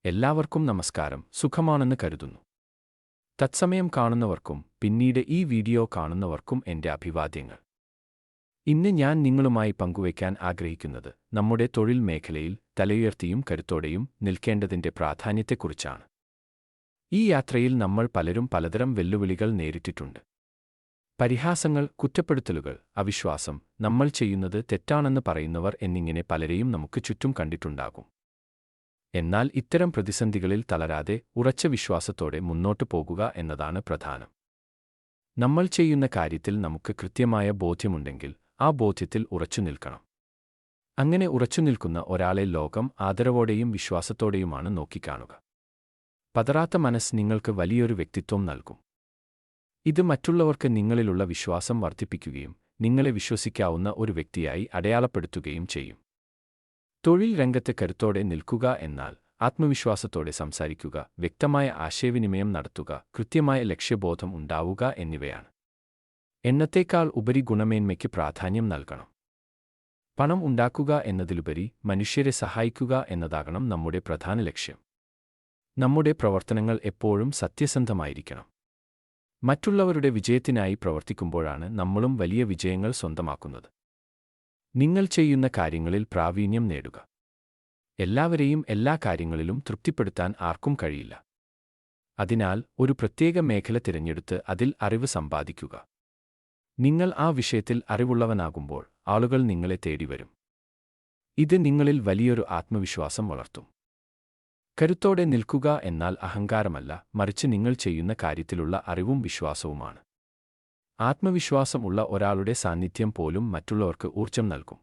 എല്ലാവർക്കും നമസ്കാരം. സുഖമാണെന്ന് കരുതുന്നു. തത്സമയം കാണുന്നവർക്കും പിന്നീട് ഈ വീഡിയോ കാണുന്നവർക്കും എൻ്റെ അഭിവാദ്യങ്ങൾ. ഇന്ന് ഞാൻ നിങ്ങളുമായി പങ്കുവയ്ക്കാൻ ആഗ്രഹിക്കുന്നത് നമ്മുടെ തൊഴിൽ മേഖലയിൽ തലയുയർത്തിയും കരുത്തോടെയും നിൽക്കേണ്ടതിൻ്റെ പ്രാധാന്യത്തെക്കുറിച്ചാണ്. ഈ യാത്രയിൽ നമ്മൾ പലരും പലതരം വെല്ലുവിളികൾ നേരിട്ടിട്ടുണ്ട്. പരിഹാസങ്ങൾ, കുറ്റപ്പെടുത്തലുകൾ, അവിശ്വാസം, നമ്മൾ ചെയ്യുന്നത് തെറ്റാണെന്ന് പറയുന്നവർ എന്നിങ്ങനെ പലരെയും നമുക്ക് ചുറ്റും കണ്ടിട്ടുണ്ടാകും. എന്നാൽ ഇത്തരം പ്രതിസന്ധികളിൽ തളരാതെ ഉറച്ച വിശ്വാസത്തോടെ മുന്നോട്ടു പോകുക എന്നതാണ് പ്രധാനം. നമ്മൾ ചെയ്യുന്ന കാര്യത്തിൽ നമുക്ക് കൃത്യമായ ബോധ്യമുണ്ടെങ്കിൽ ആ ബോധ്യത്തിൽ ഉറച്ചു നിൽക്കണം. അങ്ങനെ ഉറച്ചു നിൽക്കുന്ന ഒരാളെ ലോകം ആദരവോടെയും വിശ്വാസത്തോടെയുമാണ് നോക്കിക്കാണുക. പതറാത്ത മനസ്സ് നിങ്ങൾക്ക് വലിയൊരു വ്യക്തിത്വം നൽകും. ഇത് മറ്റുള്ളവർക്ക് നിങ്ങളിലുള്ള വിശ്വാസം വർദ്ധിപ്പിക്കുകയും നിങ്ങളെ വിശ്വസിക്കാവുന്ന ഒരു വ്യക്തിയായി അടയാളപ്പെടുത്തുകയും ചെയ്യും. തൊഴിൽ രംഗത്ത് കരുത്തോടെ നിൽക്കുക എന്നാൽ ആത്മവിശ്വാസത്തോടെ സംസാരിക്കുക, വ്യക്തമായ ആശയവിനിമയം നടത്തുക, കൃത്യമായ ലക്ഷ്യബോധം ഉണ്ടാവുക എന്നിവയാണ്. എണ്ണത്തേക്കാൾ ഉപരി ഗുണമേന്മയ്ക്ക് പ്രാധാന്യം നൽകണം. പണം ഉണ്ടാക്കുക എന്നതിലുപരി മനുഷ്യരെ സഹായിക്കുക എന്നതാകണം നമ്മുടെ പ്രധാന ലക്ഷ്യം. നമ്മുടെ പ്രവർത്തനങ്ങൾ എപ്പോഴും സത്യസന്ധമായിരിക്കണം. മറ്റുള്ളവരുടെ വിജയത്തിനായി പ്രവർത്തിക്കുമ്പോഴാണ് നമ്മളും വലിയ വിജയങ്ങൾ സ്വന്തമാക്കുന്നത്. നിങ്ങൾ ചെയ്യുന്ന കാര്യങ്ങളിൽ പ്രാവീണ്യം നേടുക. എല്ലാവരെയും എല്ലാ കാര്യങ്ങളിലും തൃപ്തിപ്പെടുത്താൻ ആർക്കും കഴിയില്ല. അതിനാൽ ഒരു പ്രത്യേക മേഖല തിരഞ്ഞെടുത്ത് അതിൽ അറിവ് സമ്പാദിക്കുക. നിങ്ങൾ ആ വിഷയത്തിൽ അറിവുള്ളവനാകുമ്പോൾ ആളുകൾ നിങ്ങളെ തേടിവരും. ഇത് നിങ്ങളിൽ വലിയൊരു ആത്മവിശ്വാസം വളർത്തും. കരുത്തോടെ നിൽക്കുക എന്നാൽ അഹങ്കാരമല്ല, മറിച്ച് നിങ്ങൾ ചെയ്യുന്ന കാര്യത്തിലുള്ള അറിവും വിശ്വാസവുമാണ്. ആത്മവിശ്വാസം ഉള്ള ഒരാളുടെ സാന്നിധ്യം പോലും മറ്റുള്ളവർക്ക് ഊർജ്ജം നൽകും.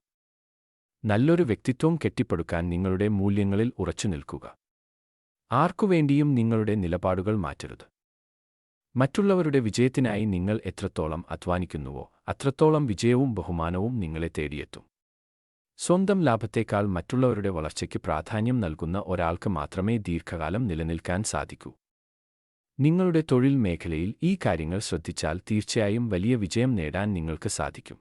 നല്ലൊരു വ്യക്തിത്വം കെട്ടിപ്പടുക്കാൻ നിങ്ങളുടെ മൂല്യങ്ങളിൽ ഉറച്ചു നിൽക്കുക. ആർക്കുവേണ്ടിയും നിങ്ങളുടെ നിലപാടുകൾ മാറ്റരുത്. മറ്റുള്ളവരുടെ വിജയത്തിനായി നിങ്ങൾ എത്രത്തോളം അധ്വാനിക്കുന്നുവോ അത്രത്തോളം വിജയവും ബഹുമാനവും നിങ്ങളെ തേടിയെത്തും. സ്വന്തം ലാഭത്തേക്കാൾ മറ്റുള്ളവരുടെ വളർച്ചയ്ക്ക് പ്രാധാന്യം നൽകുന്ന ഒരാൾക്ക് മാത്രമേ ദീർഘകാലം നിലനിൽക്കാൻ സാധിക്കൂ. നിങ്ങളുടെ തൊഴിൽ മേഖലയിൽ ഈ കാര്യങ്ങൾ ശ്രദ്ധിച്ചാൽ തീർച്ചയായും വലിയ വിജയം നേടാൻ നിങ്ങൾക്ക് സാധിക്കും.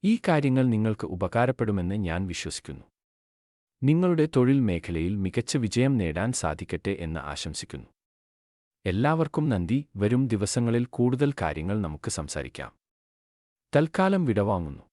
ഈ കാര്യങ്ങൾ നിങ്ങൾക്ക് ഉപകാരപ്പെടുമെന്ന് ഞാൻ വിശ്വസിക്കുന്നു. നിങ്ങളുടെ തൊഴിൽ മേഖലയിൽ മികച്ച വിജയം നേടാൻ സാധിക്കട്ടെ എന്ന് ആശംസിക്കുന്നു. എല്ലാവർക്കും നന്ദി. വരും ദിവസങ്ങളിൽ കൂടുതൽ കാര്യങ്ങൾ നമുക്ക് സംസാരിക്കാം. തൽക്കാലം വിടവാങ്ങുന്നു.